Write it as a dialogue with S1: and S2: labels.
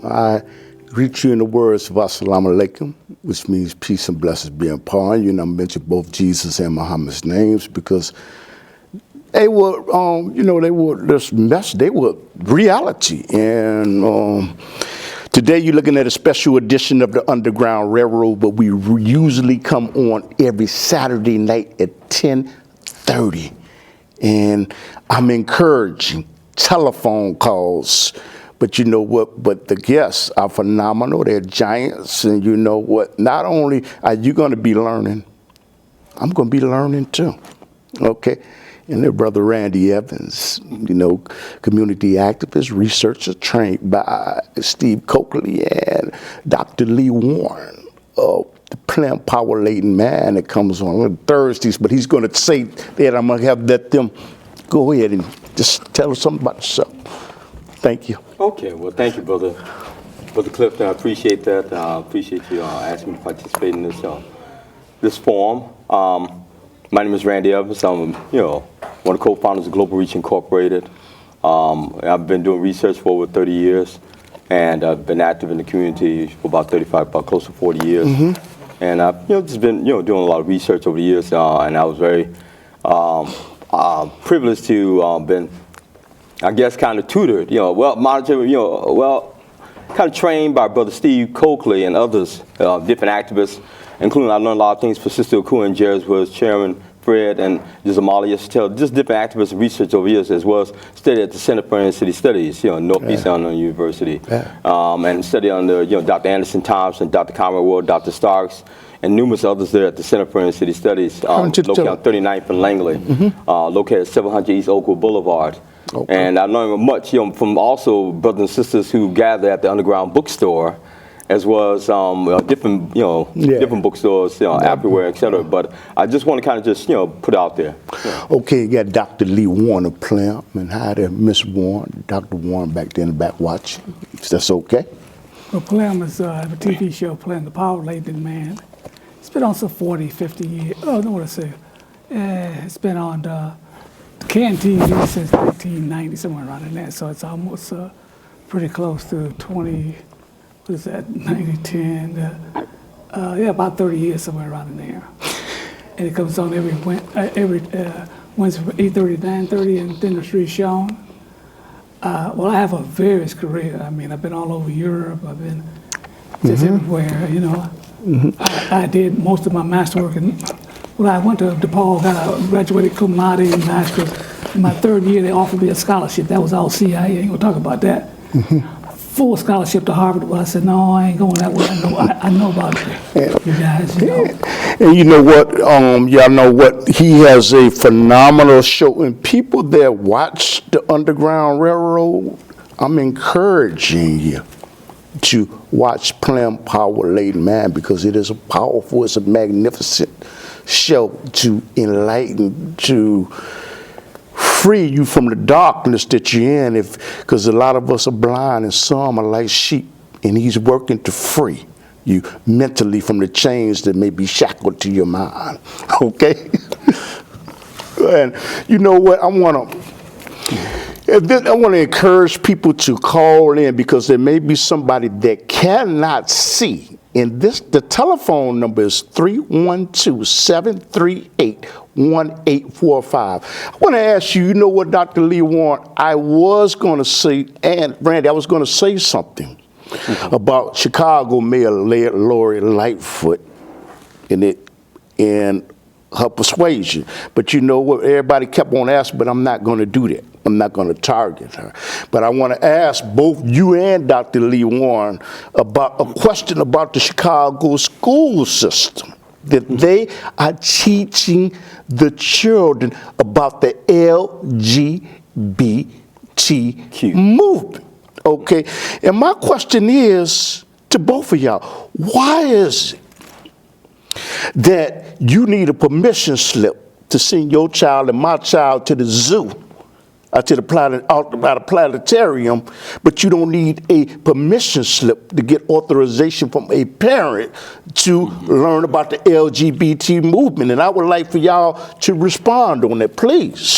S1: I greet you in the words of Assalamu alaikum, which means peace and blessings be upon you. And I mention both Jesus and Muhammad's names because they were, they were this mess. They were reality. And today you're looking at a special edition of the Underground Railroad, but we usually come on every Saturday night at 10:30. And I'm encouraging telephone calls. But you know what? But the guests are phenomenal. They're giants. And you know what? Not only are you going to be learning, I'm going to be learning too. Okay? And their brother Randy Evans, community activist, researcher trained by Steve Coakley and Dr. Lee Warren, the plant power laden man that comes on Thursdays. But he's going to say that I'm going to have them go ahead and just tell us something about yourself. Thank you.
S2: Okay, well, thank you, Brother Clifton. I appreciate that. I appreciate you asking me to participate in this forum. My name is Randy Evans. I'm, one of the co-founders of Global Reach Incorporated. I've been doing research for over 30 years, and I've been active in the community for about close to 40 years. Mm-hmm. And I've, just been, doing a lot of research over the years, and I was very privileged to been, I guess, kind of tutored, kind of trained by Brother Steve Coakley and others, different activists, including I learned a lot of things for Sister Akua and Jerry's was Chairman Fred and Jamali Estelle, just different activists and research over years, as well as studied at the Center for Inner City Studies, Northeast Illinois University, and studied under, Dr. Anderson Thompson, Dr. Commonwealth, Dr. Starks, and numerous others there at the Center for Inner City Studies, located on 39th and Langley, located at 700 East Oakwood Boulevard. Okay. And I learned much, from also brothers and sisters who gather at the Underground Bookstore, as well as different, different bookstores, everywhere, etc. But I just want to kind of just, put it out there.
S1: Okay, you got Dr. Lee Warren of Plum, and hi there, Miss Warren, Dr. Warren back there in the back watching. If that's okay.
S3: Well, Plum is a TV show, Plum, the Power Laden Man. It's been on for 40, 50 years. Oh, no, what I say? It's been on Can TV since 1990, somewhere around in there. So it's almost pretty close to 20, what is that, 90, 10, about 30 years, somewhere around in there. And it comes on every Wednesday from 8:30 to 9:30, and then it's reshown. Well, I have a various career. I mean, I've been all over Europe. I've been just everywhere, Mm-hmm. I did most of my master work when I went to DePaul, graduated cum laude in master's. In my third year, they offered me a scholarship. That was all CIA. I ain't gonna talk about that. Mm-hmm. Full scholarship to Harvard. But I said, no, I ain't going that way. I know about it. You guys,
S1: And you know what? Y'all know what? He has a phenomenal show. And people that watch the Underground Railroad, I'm encouraging you to watch Plum Power Laden Man, because it is it's a magnificent show to enlighten, to free you from the darkness that you're in, because a lot of us are blind and some are like sheep, and he's working to free you mentally from the chains that may be shackled to your mind. Okay? And you know what? I want to encourage people to call in, because there may be somebody that cannot see. And the telephone number is 312-738-1845. I want to ask you, you know what, Dr. Lee Warren, I was going to say, and Randy, I was going to say something about Chicago Mayor Lori Lightfoot and her persuasion. But you know what, everybody kept on asking, but I'm not going to do that. I'm not going to target her. But I want to ask both you and Dr. Lee Warren about a question about the Chicago school system, that they are teaching the children about the LGBT movement. Okay? And my question is to both of y'all, why is it that you need a permission slip to send your child and my child to the zoo, to the planetarium, but you don't need a permission slip to get authorization from a parent to learn about the LGBT movement? And I would like for y'all to respond on that, please.